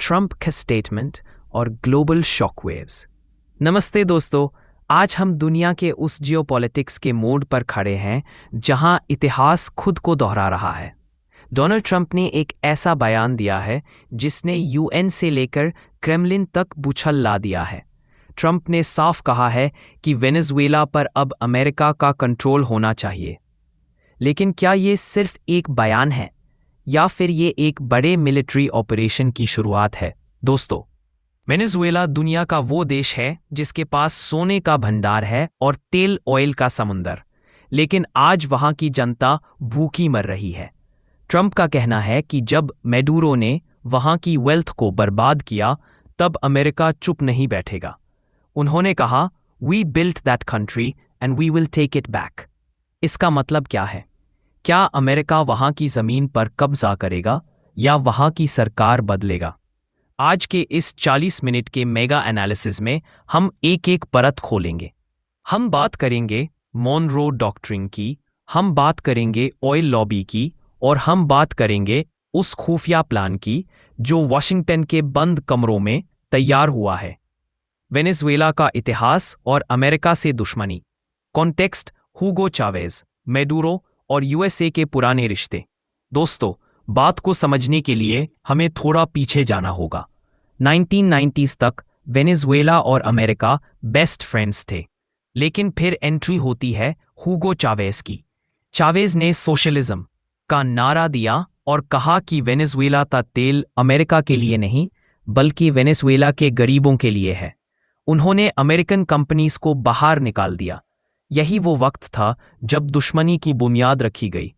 Trump का statement और global shockwaves. नमस्ते दोस्तों, आज हम दुनिया के उस जियोपॉलिटिक्स के मोड़ पर खड़े हैं जहां इतिहास खुद को दोहरा रहा है। डोनाल्ड ट्रंप ने एक ऐसा बयान दिया है जिसने यूएन से लेकर क्रेमलिन तक बूछल ला दिया है। ट्रंप ने साफ कहा है कि वेनेजुएला पर अब अमेरिका का कंट्रोल होना चाहिए। लेकिन क्या ये सिर्फ एक बयान है या फिर ये एक बड़े मिलिट्री ऑपरेशन की शुरुआत है? दोस्तों, वेनेजुएला दुनिया का वो देश है जिसके पास सोने का भंडार है और तेल ऑयल का समुंदर, लेकिन आज वहां की जनता भूखी मर रही है। ट्रंप का कहना है कि जब मैडुरो ने वहां की वेल्थ को बर्बाद किया तब अमेरिका चुप नहीं बैठेगा। उन्होंने कहा, "we built that country and we will take it back." इसका मतलब क्या है? क्या अमेरिका वहां की जमीन पर कब्जा करेगा या वहां की सरकार बदलेगा? आज के इस 40 मिनट के मेगा एनालिसिस में हम एक एक परत खोलेंगे। हम बात करेंगे मॉनरो डॉक्ट्रिन की, हम बात करेंगे ऑयल लॉबी की, और हम बात करेंगे उस खुफिया प्लान की जो वॉशिंगटन के बंद कमरों में तैयार हुआ है। वेनेजुएला का इतिहास और अमेरिका से दुश्मनी। कॉन्टेक्स्ट: हुगो चावेज, मैडुरो और यूएसए के पुराने रिश्ते। दोस्तों, बात को समझने के लिए हमें थोड़ा पीछे जाना होगा। 1990s तक वेनेजुएला और अमेरिका बेस्ट फ्रेंड्स थे, लेकिन फिर एंट्री होती है हुगो चावेज की। चावेज ने सोशलिज्म का नारा दिया और कहा कि वेनेजुएला का तेल अमेरिका के लिए नहीं बल्कि वेनेजुएला के गरीबों के लिए है। उन्होंने अमेरिकन कंपनीज को बाहर निकाल दिया। यही वो वक्त था जब दुश्मनी की बुनियाद रखी गई।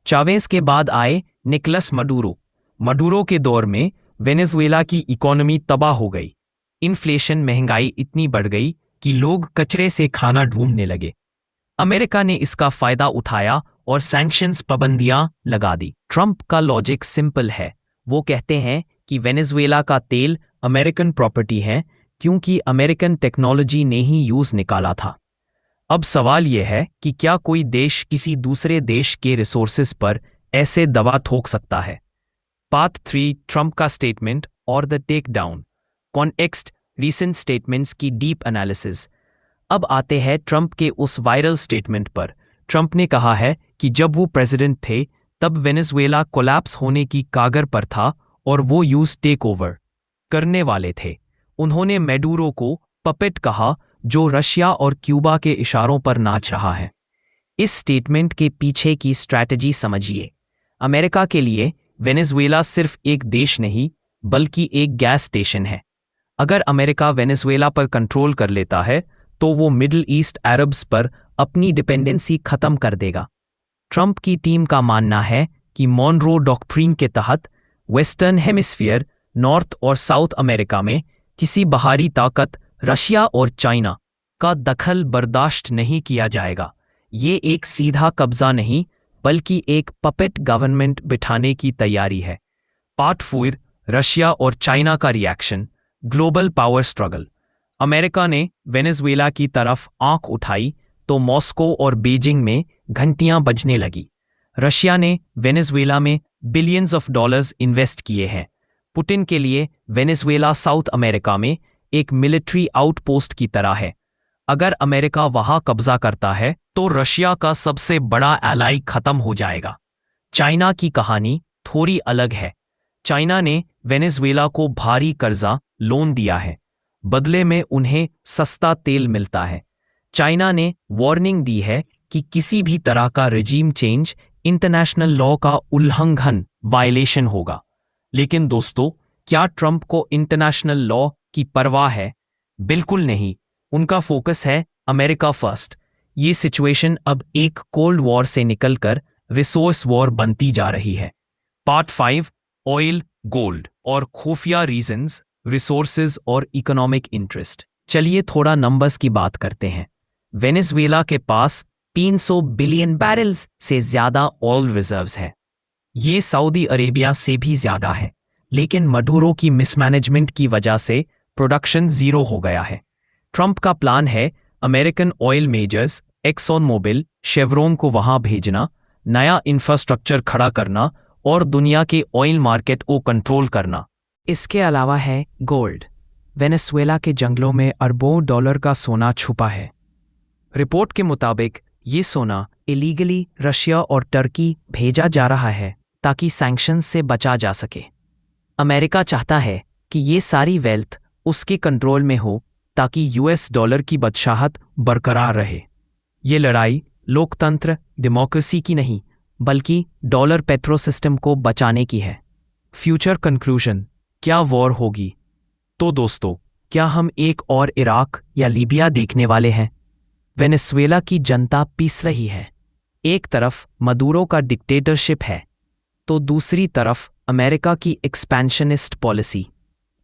चावेज के बाद आए निकोलस मडुरो। मडुरो के दौर में वेनेजुएला की इकोनॉमी तबाह हो गई। इन्फ्लेशन, महंगाई इतनी बढ़ गई कि लोग कचरे से खाना ढूंढने लगे। अमेरिका ने इसका फायदा उठाया और सैंक्शंस, पाबंदियां लगा दी। ट्रंप का लॉजिक सिंपल है। वो कहते हैं कि वेनेजुएला का तेल अमेरिकन प्रॉपर्टी है क्योंकि अमेरिकन टेक्नोलॉजी ने ही यूज निकाला था। अब सवाल यह है कि क्या कोई देश किसी दूसरे देश के रिसोर्सेज पर ऐसे दबा ठोक सकता है? पार्ट 3: ट्रंप का स्टेटमेंट और the take down. Context: recent statements की डीप एनालिसिस। अब आते हैं ट्रंप के उस वायरल स्टेटमेंट पर। ट्रंप ने कहा है कि जब वो प्रेसिडेंट थे तब वेनेजुएला कोलैप्स होने की कागर पर था और वो यूज टेक ओवर करने वाले थे। उन्होंने मैडुरो को पपेट कहा जो रशिया और क्यूबा के इशारों पर नाच रहा है। इस स्टेटमेंट के पीछे की स्ट्रैटेजी समझिए। अमेरिका के लिए वेनेजुएला सिर्फ एक देश नहीं बल्कि एक गैस स्टेशन है। अगर अमेरिका वेनेजुएला पर कंट्रोल कर लेता है तो वो मिडिल ईस्ट अरब्स पर अपनी डिपेंडेंसी खत्म कर देगा। ट्रंप की टीम का मानना है कि मॉनरो डॉक्ट्रिन के तहत वेस्टर्न हेमिस्फीयर, नॉर्थ और साउथ अमेरिका में किसी बाहरी ताकत, रशिया और चाइना का दखल बर्दाश्त नहीं किया जाएगा। ये एक सीधा कब्जा नहीं बल्कि एक पपेट गवर्नमेंट बिठाने की तैयारी है। पार्ट 4: रशिया और चाइना का reaction, global power struggle. America ने वेनेजुएला की तरफ आंख उठाई तो मॉस्को और बीजिंग में घंटियां बजने लगी। रशिया ने वेनेजुएला में बिलियंस ऑफ डॉलर्स इन्वेस्ट किए हैं। पुतिन के लिए वेनेजुएला साउथ अमेरिका में एक मिलिट्री आउटपोस्ट की तरह है। अगर अमेरिका वहां कब्जा करता है तो रशिया का सबसे बड़ा एलाई खत्म हो जाएगा। चाइना की कहानी थोड़ी अलग है। चाइना ने वेनेजुएला को भारी कर्जा लोन दिया है, बदले में उन्हें सस्ता तेल मिलता है। चाइना ने वार्निंग दी है कि किसी भी तरह का रेजिम चेंज इंटरनेशनल लॉ का उल्लंघन, वायलेशन होगा। लेकिन दोस्तों, क्या ट्रंप को इंटरनेशनल लॉ की परवाह है? बिल्कुल नहीं। उनका फोकस है अमेरिका फर्स्ट। ये सिचुएशन अब एक कोल्ड वॉर से निकलकर रिसोर्स वॉर बनती जा रही है। पार्ट 5: ऑयल, गोल्ड और खुफिया रीजंस, रिसोर्सेज और इकोनॉमिक इंटरेस्ट। चलिए थोड़ा नंबर्स की बात करते हैं। वेनेजुएला के पास 300 बिलियन बैरल्स से ज्यादा ऑयल रिजर्व्स है। ये सऊदी अरेबिया से भी ज्यादा है, लेकिन मडुरो की मिसमैनेजमेंट की वजह से प्रोडक्शन जीरो हो गया है। ट्रंप का प्लान है American oil majors Exxon Mobil, Chevron को वहां भेजना, नया इंफ्रास्ट्रक्चर खड़ा करना और दुनिया के ऑयल मार्केट को कंट्रोल करना। इसके अलावा है गोल्ड। वेनेजुएला के जंगलों में अरबों डॉलर का सोना छुपा है। रिपोर्ट के मुताबिक ये सोना इलीगली रशिया और टर्की भेजा जा रहा है ताकि सैंक्शंस से बचा जा सके। अमेरिका चाहता है कि ये सारी वेल्थ उसके कंट्रोल में हो ताकि यूएस डॉलर की बादशाहत बरकरार रहे। ये लड़ाई लोकतंत्र डेमोक्रेसी की नहीं बल्कि डॉलर पेट्रो सिस्टम को बचाने की है। फ्यूचर कंक्लूजन, क्या वॉर होगी? तो दोस्तों, क्या हम एक और इराक या लीबिया देखने वाले हैं? वेनेजुएला की जनता पीस रही है। एक तरफ मदुरो का डिक्टेटरशिप है तो दूसरी तरफ अमेरिका की एक्सपेंशनिस्ट पॉलिसी।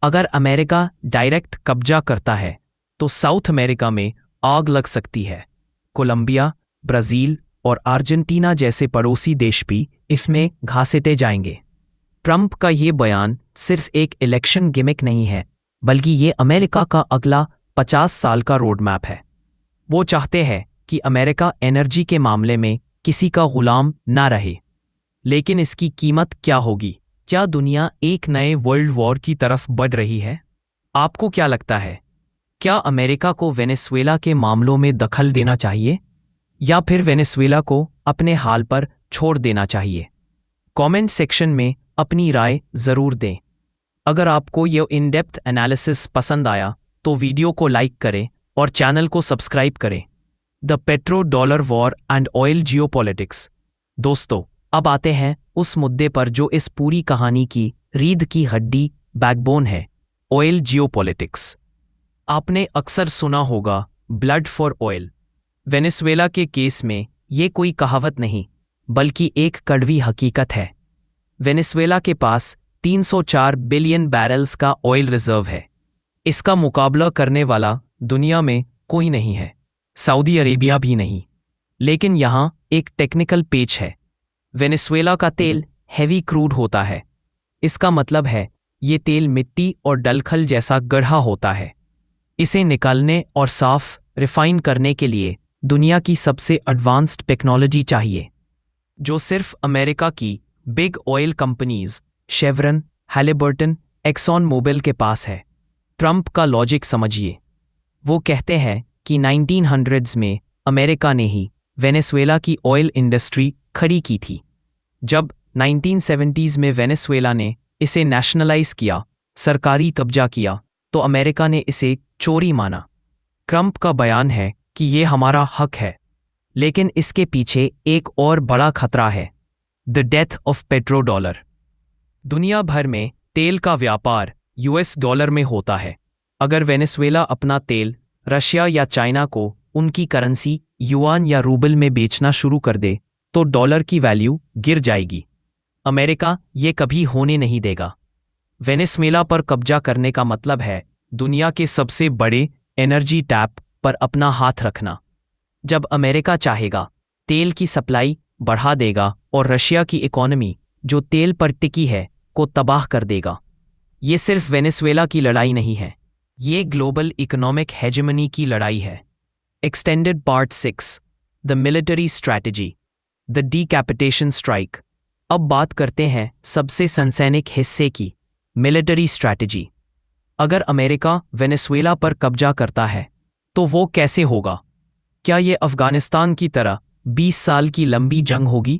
अगर अमेरिका डायरेक्ट कब्जा करता है तो साउथ अमेरिका में आग लग सकती है। कोलंबिया, ब्राज़ील और अर्जेंटीना जैसे पड़ोसी देश भी इसमें घसीटे जाएंगे। ट्रंप का ये बयान सिर्फ एक इलेक्शन गिमिक नहीं है बल्कि ये अमेरिका का अगला 50 साल का रोड मैप है। वो चाहते हैं कि अमेरिका एनर्जी के मामले में किसी का गुलाम ना रहे। लेकिन इसकी कीमत क्या होगी? क्या दुनिया एक नए वर्ल्ड वॉर की तरफ बढ़ रही है? आपको क्या लगता है? क्या अमेरिका को वेनेजुएला के मामलों में दखल देना चाहिए या फिर वेनेजुएला को अपने हाल पर छोड़ देना चाहिए? कमेंट सेक्शन में अपनी राय ज़रूर दें। अगर आपको ये इन डेप्थ एनालिसिस पसंद आया तो वीडियो को लाइक करें और चैनल को सब्सक्राइब करें। The petro dollar war and oil geopolitics. दोस्तों, अब आते हैं उस मुद्दे पर जो इस पूरी कहानी की रीढ़ की हड्डी, बैकबोन है, ऑयल जियोपॉलिटिक्स। आपने अक्सर सुना होगा ब्लड फॉर ऑयल। वेनेजुएला के केस में ये कोई कहावत नहीं बल्कि एक कड़वी हकीकत है। वेनेजुएला के पास 304 बिलियन बैरल्स का ऑयल रिजर्व है। इसका मुकाबला करने वाला दुनिया में कोई नहीं है, सऊदी अरेबिया भी नहीं। लेकिन यहाँ एक टेक्निकल पेच है। वेनेजुएला का तेल हैवी क्रूड होता है। इसका मतलब है ये तेल मिट्टी और डलखल जैसा गढ़ा होता है। इसे निकालने और साफ रिफाइन करने के लिए दुनिया की सबसे एडवांस्ड टेक्नोलॉजी चाहिए, जो सिर्फ अमेरिका की big oil companies Chevron, Halliburton, Exxon Mobil के पास है। ट्रंप का लॉजिक समझिए। वो कहते हैं कि 1900s में अमेरिका ने ही वेनेजुएला की ऑयल इंडस्ट्री खड़ी की थी। जब 1970s में वेनेजुएला ने इसे नेशनलाइज किया, सरकारी कब्जा किया, तो अमेरिका ने इसे चोरी माना। ट्रंप का बयान है कि ये हमारा हक है, लेकिन इसके पीछे एक और बड़ा खतरा है, the death of petro dollar. दुनिया भर में तेल का व्यापार यूएस डॉलर में होता है। अगर वेनेजुएला अपना तेल रशिया या चाइना को उनकी करेंसी युआन या रूबल में बेचना शुरू कर दे तो डॉलर की वैल्यू गिर जाएगी। अमेरिका ये कभी होने नहीं देगा। वेनेजुएला पर कब्जा करने का मतलब है दुनिया के सबसे बड़े एनर्जी टैप पर अपना हाथ रखना। जब अमेरिका चाहेगा, तेल की सप्लाई बढ़ा देगा और रशिया की इकोनॉमी, जो तेल पर टिकी है, को तबाह कर देगा। ये सिर्फ वेनेजुएला की लड़ाई नहीं है, ये ग्लोबल इकोनॉमिक हेजेमनी की लड़ाई है। Extended part 6, the military strategy, the decapitation strike. अब बात करते हैं सबसे सनसैनिक हिस्से की, मिलिट्री स्ट्रैटेजी। अगर अमेरिका वेनेजुएला पर कब्जा करता है तो वो कैसे होगा? क्या ये अफगानिस्तान की तरह 20 साल की लंबी जंग होगी?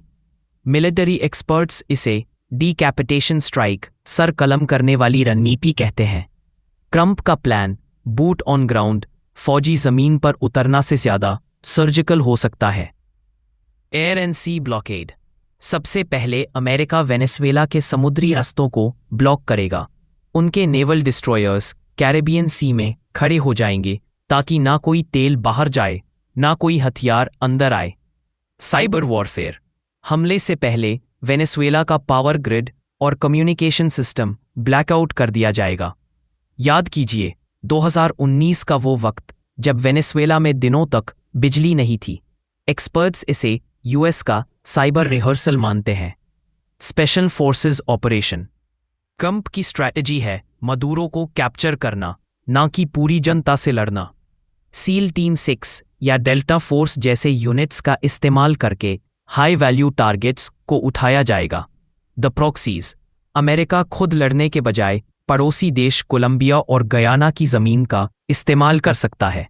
मिलिट्री एक्सपर्ट्स इसे डीकैपिटेशन स्ट्राइक, सर कलम करने वाली रणनीति कहते हैं। ट्रंप का प्लान बूट ऑन ग्राउंड, फौजी जमीन पर उतरना से ज्यादा सर्जिकल हो सकता है। Air and sea blockade. सबसे पहले अमेरिका वेनेजुएला के समुद्री रास्तों को ब्लॉक करेगा। उनके नेवल डिस्ट्रॉयर्स कैरेबियन सी में खड़े हो जाएंगे ताकि ना कोई तेल बाहर जाए, ना कोई हथियार अंदर आए। Cyber warfare. हमले से पहले वेनेजुएला का पावर ग्रिड और कम्युनिकेशन सिस्टम ब्लैकआउट कर दिया जाएगा। याद कीजिए 2019 का वो वक्त जब वेनेजुएला में दिनों तक बिजली नहीं थी। एक्सपर्ट्स इसे यूएस का साइबर रिहर्सल मानते हैं। Special forces operation. ट्रंप की स्ट्रैटेजी है मदुरो को कैप्चर करना, ना कि पूरी जनता से लड़ना। सील टीम 6 या डेल्टा फोर्स जैसे यूनिट्स का इस्तेमाल करके हाई वैल्यू टारगेट्स को उठाया जाएगा। The proxies. अमेरिका खुद लड़ने के बजाय पड़ोसी देश कोलंबिया और गयाना की जमीन का इस्तेमाल कर सकता है।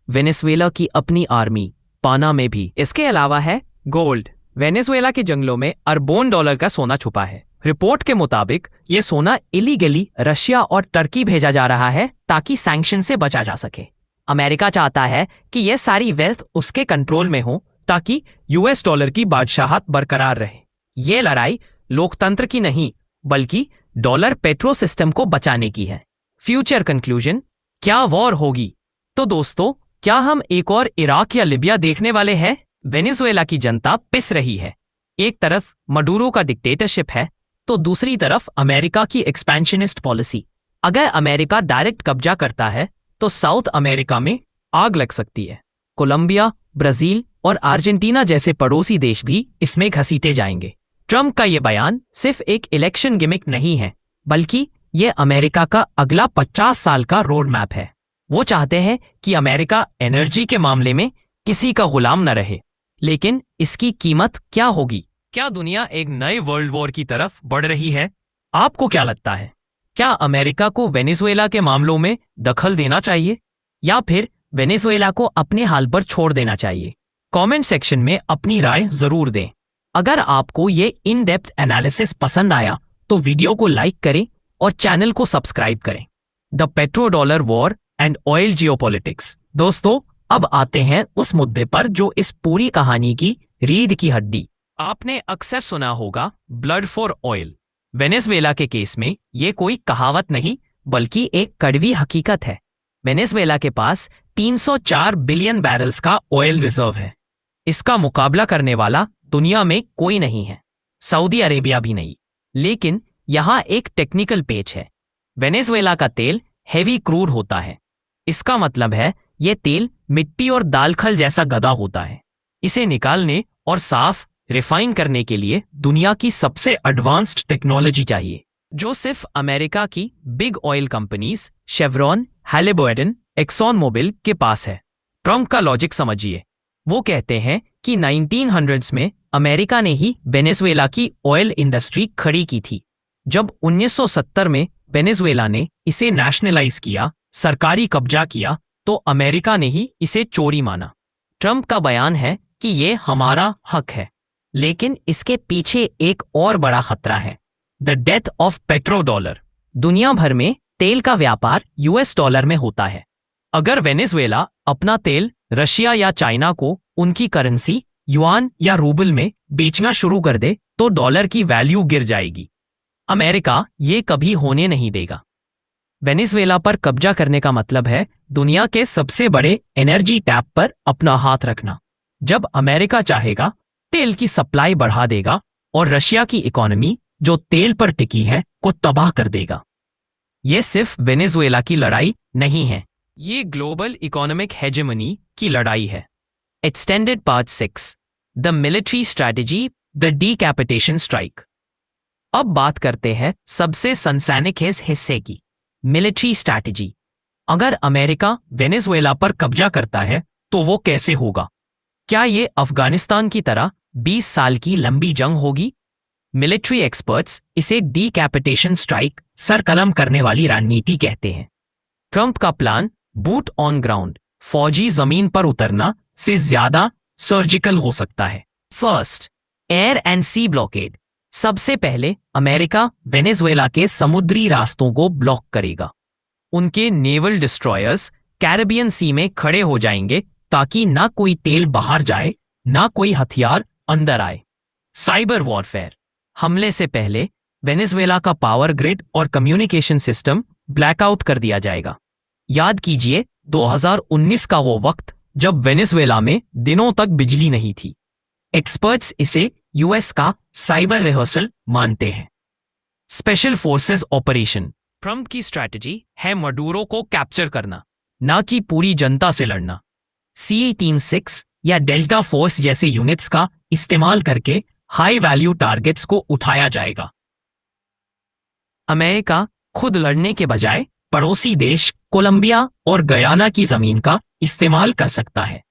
वेनेजुएला की अपनी आर्मी पाना में भी। इसके अलावा है गोल्ड। वेनेजुएला के जंगलों में अरबों डॉलर का सोना छुपा है। रिपोर्ट के मुताबिक ये सोना इलीगली रशिया और टर्की भेजा जा रहा है ताकि सैंक्शन से बचा जा सके। अमेरिका चाहता है कि यह सारी वेल्थ उसके कंट्रोल में हो ताकि यूएस डॉलर की बादशाहत बरकरार रहे। ये लड़ाई लोकतंत्र की नहीं बल्कि डॉलर पेट्रो सिस्टम को बचाने की है। फ्यूचर कंक्लूजन, क्या वॉर होगी? तो दोस्तों, क्या हम एक और इराक या लिबिया देखने वाले हैं? वेनेजुएला की जनता पिस रही है। एक तरफ मडूरो का डिक्टेटरशिप है तो दूसरी तरफ अमेरिका की एक्सपेंशनिस्ट पॉलिसी। अगर अमेरिका डायरेक्ट कब्जा करता है तो साउथ अमेरिका में आग लग सकती है। कोलंबिया, ब्राजील और अर्जेंटीना जैसे पड़ोसी देश भी इसमें घसीटे जाएंगे। ट्रंप का यह बयान सिर्फ एक इलेक्शन गिमिक नहीं है बल्कि यह अमेरिका का अगला 50 साल का रोड मैप है। वो चाहते हैं कि अमेरिका एनर्जी के मामले में किसी का गुलाम न रहे। लेकिन इसकी कीमत क्या होगी? क्या दुनिया एक नए वर्ल्ड वॉर की तरफ बढ़ रही है? आपको क्या लगता है? क्या अमेरिका को वेनेजुएला के मामलों में दखल देना चाहिए या फिर वेनेजुएला को अपने हाल पर छोड़ देना चाहिए? कमेंट सेक्शन में अपनी राय जरूर दें। अगर आपको ये इन डेप्थ एनालिसिस पसंद आया तो वीडियो को लाइक करें और चैनल को सब्सक्राइब करें। The petro dollar war and oil geopolitics. दोस्तों, अब आते हैं उस मुद्दे पर जो इस पूरी कहानी की रीढ़ की हड्डी। आपने अक्सर सुना होगा ब्लड फॉर ऑयल। वेनेजुएला के केस में ये कोई कहावत नहीं बल्कि एक कड़वी हकीकत है। वेनेजुएला के पास 304 बिलियन बैरल्स का ऑयल रिजर्व है। इसका मुकाबला करने वाला दुनिया में कोई नहीं है, सऊदी अरेबिया भी नहीं। लेकिन यहां एक टेक्निकल पेच है। वेनेजुएला का तेल हेवी क्रूड होता है। इसका मतलब है यह तेल मिट्टी और दालखल जैसा गदा होता है। इसे निकालने और साफ रिफाइन करने के लिए दुनिया की सबसे एडवांस्ड टेक्नोलॉजी चाहिए, जो सिर्फ अमेरिका की big oil companies Chevron, Halliburton, Exxon Mobil के पास है। ट्रंप का लॉजिक समझिए। वो कहते हैं कि 1900s में अमेरिका ने ही वेनेजुएला की ऑयल इंडस्ट्री खड़ी की थी। जब 1970 में वेनेजुएला ने इसे नेशनलाइज किया, सरकारी कब्जा किया, तो अमेरिका ने ही इसे चोरी माना। ट्रंप का बयान है कि ये हमारा हक है, लेकिन इसके पीछे एक और बड़ा खतरा है, the death of petro dollar. दुनिया भर में तेल का व्यापार यूएस डॉलर में होता है। अगर वेनेजुएला अपना तेल रशिया या चाइना को उनकी करेंसी युआन या रूबल में बेचना शुरू कर दे तो डॉलर की वैल्यू गिर जाएगी। अमेरिका ये कभी होने नहीं देगा। वेनेजुएला पर कब्जा करने का मतलब है दुनिया के सबसे बड़े एनर्जी टैप पर अपना हाथ रखना। जब अमेरिका चाहेगा तेल की सप्लाई बढ़ा देगा और रशिया की इकोनॉमी जो तेल पर टिकी है को तबाह कर देगा। यह सिर्फ वेनेजुएला की लड़ाई नहीं है, ये ग्लोबल इकोनॉमिक हेजेमनी की लड़ाई है। Extended part 6, the military strategy, the decapitation strike. अब बात करते हैं सबसे सनसनीखेज हिस्से की, मिलिट्री स्ट्रैटेजी। अगर अमेरिका वेनेजुएला पर कब्जा करता है तो वो कैसे होगा? क्या ये अफगानिस्तान की तरह 20 साल की लंबी जंग होगी? मिलिट्री एक्सपर्ट्स इसे डीकैपिटेशन स्ट्राइक, सर कलम करने वाली रणनीति कहते हैं। ट्रंप का प्लान बूट ऑन ग्राउंड, फौजी जमीन पर उतरना से ज्यादा सर्जिकल हो सकता है। First, air and sea blockade. सबसे पहले अमेरिका वेनेजुएला के समुद्री रास्तों को ब्लॉक करेगा। उनके नेवल डिस्ट्रॉयर्स कैरिबियन सी में खड़े हो जाएंगे ताकि ना कोई तेल बाहर जाए, ना कोई हथियार अंदर आए। Cyber warfare. हमले से पहले वेनेजुएला का पावर ग्रिड और कम्युनिकेशन सिस्टम ब्लैकआउट कर दिया जाएगा। याद कीजिए 2019 का वो वक्त जब वेनेजुएला में दिनों तक बिजली नहीं थी। एक्सपर्ट्स इसे यूएस का साइबर रिहर्सल मानते हैं। Special forces operation. ट्रंप की स्ट्रैटेजी है मडूरो को कैप्चर करना, ना कि पूरी जनता से लड़ना। C-36 या डेल्टा फोर्स जैसे यूनिट्स का इस्तेमाल करके हाई वैल्यू टारगेट्स को उठाया जाएगा। अमेरिका खुद लड़ने के बजाय पड़ोसी देश कोलंबिया और गयाना की जमीन का इस्तेमाल कर सकता है।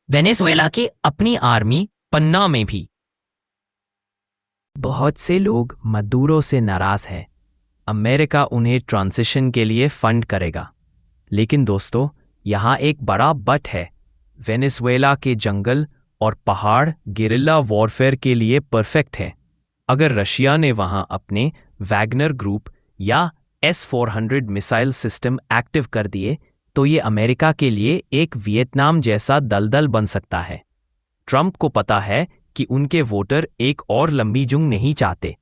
वेनेजुएला की अपनी आर्मी पन्ना में भी। बहुत से लोग मदुरो से नाराज हैं। अमेरिका उन्हें ट्रांजिशन के लिए फंड करेगा। लेकिन दोस्तों, यहाँ एक बड़ा बट है। वेनेजुएला के जंगल और पहाड़ गेरिल्ला वॉरफेयर के लिए परफेक्ट हैं। अगर रशिया ने वहाँ अपने वैगनर ग्रुप या S-400 मिसाइल सिस्टम एक्टिव कर दिए तो ये अमेरिका के लिए एक वियतनाम जैसा दलदल बन सकता है। ट्रंप को पता है कि उनके वोटर एक और लंबी जंग नहीं चाहते,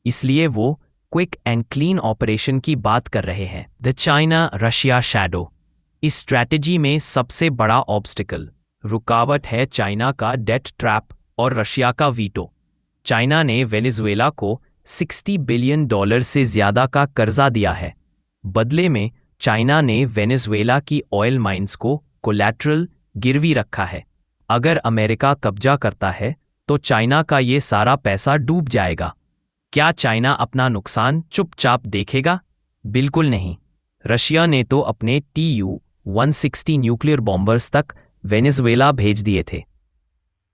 इसलिए वो क्विक एंड क्लीन ऑपरेशन की बात कर रहे हैं। The China Russia shadow. इस स्ट्रैटेजी में सबसे बड़ा ऑब्स्टिकल रुकावट है चाइना का डेट ट्रैप और रशिया का वीटो। चाइना ने वेनेजुएला को $60 बिलियन से ज्यादा का कर्जा दिया है। बदले में चाइना ने वेनेजुएला की ऑयल माइंस को कोलैटरल गिरवी रखा है। अगर अमेरिका कब्जा करता है तो चाइना का ये सारा पैसा डूब जाएगा। क्या चाइना अपना नुकसान चुपचाप देखेगा? बिल्कुल नहीं। रशिया ने तो अपने Tu-160 न्यूक्लियर बॉम्बर्स तक वेनेजुएला भेज दिए थे।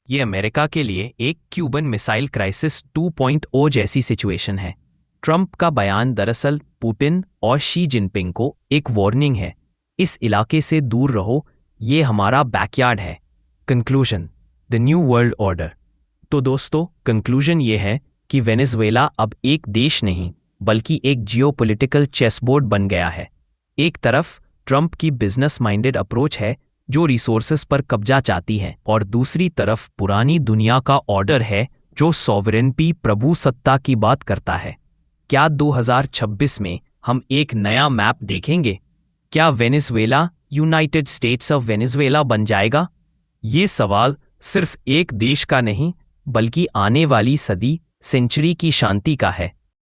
ये अमेरिका के लिए एक क्यूबन मिसाइल क्राइसिस 2.0 जैसी सिचुएशन है। ट्रंप का बयान दरअसल पुतिन और शी जिनपिंग को एक वार्निंग है। इस इलाके से दूर रहो, ये हमारा बैकयार्ड है। Conclusion, the new world order. तो दोस्तों, कंक्लूजन ये है कि वेनेजुएला अब एक देश नहीं बल्कि एक जियोपॉलिटिकल चेसबोर्ड बन गया है। एक तरफ ट्रंप की बिजनेस माइंडेड अप्रोच है जो रिसोर्सेस पर कब्जा चाहती है, और दूसरी तरफ पुरानी दुनिया का ऑर्डर है जो सॉवरेनिटी प्रभुसत्ता की बात करता है। क्या 2026 में हम एक नया मैप देखेंगे? क्या Venezuela United states of Venezuela बन जाएगा? ये सवाल सिर्फ एक देश का नहीं बल्कि आने वाली सदी सेंचुरी की शांति का है।